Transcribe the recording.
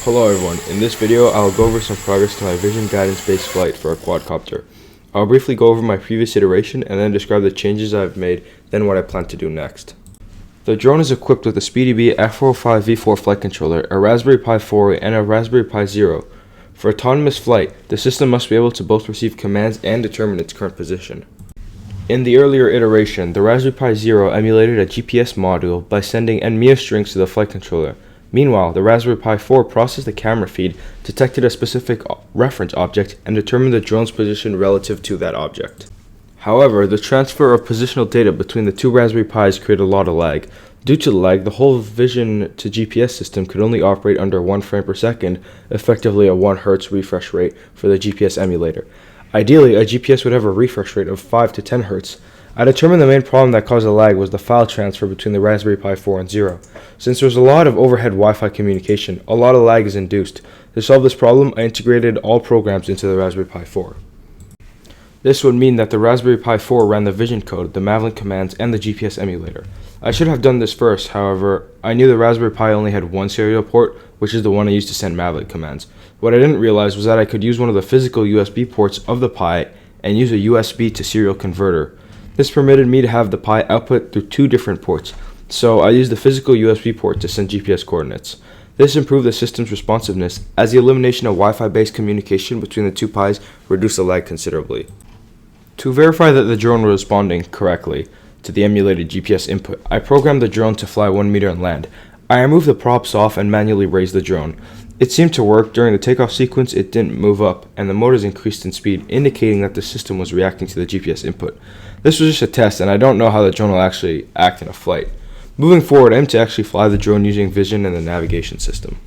Hello everyone, in this video I will go over some progress to my vision guidance based flight for a quadcopter. I will briefly go over my previous iteration and then describe the changes I have made, then what I plan to do next. The drone is equipped with a SpeedyBee F405 V4 flight controller, a Raspberry Pi 4 and a Raspberry Pi Zero. For autonomous flight, the system must be able to both receive commands and determine its current position. In the earlier iteration, the Raspberry Pi Zero emulated a GPS module by sending NMEA strings to the flight controller. Meanwhile, the Raspberry Pi 4 processed the camera feed, detected a specific reference object, and determined the drone's position relative to that object. However, the transfer of positional data between the two Raspberry Pis created a lot of lag. Due to the lag, the whole vision to GPS system could only operate under 1 frame per second, effectively a 1 Hz refresh rate for the GPS emulator. Ideally, a GPS would have a refresh rate of 5 to 10 Hz. I determined the main problem that caused the lag was the file transfer between the Raspberry Pi 4 and Zero. Since there's a lot of overhead Wi-Fi communication, a lot of lag is induced. To solve this problem, I integrated all programs into the Raspberry Pi 4. This would mean that the Raspberry Pi 4 ran the vision code, the MAvlink commands, and the GPS emulator. I should have done this first, however, I knew the Raspberry Pi only had one serial port, which is the one I used to send MAvlink commands. What I didn't realize was that I could use one of the physical USB ports of the Pi and use a USB to serial converter. This permitted me to have the Pi output through 2 different ports, so I used the physical USB port to send GPS coordinates. This improved the system's responsiveness, as the elimination of Wi-Fi based communication between the two Pis reduced the lag considerably. To verify that the drone was responding correctly to the emulated GPS input, I programmed the drone to fly 1 meter and land. I removed the props off and manually raised the drone. It seemed to work. During the takeoff sequence it didn't move up, and the motors increased in speed, indicating that the system was reacting to the GPS input. This was just a test, and I don't know how the drone will actually act in a flight. Moving forward, I aim to actually fly the drone using vision and the navigation system.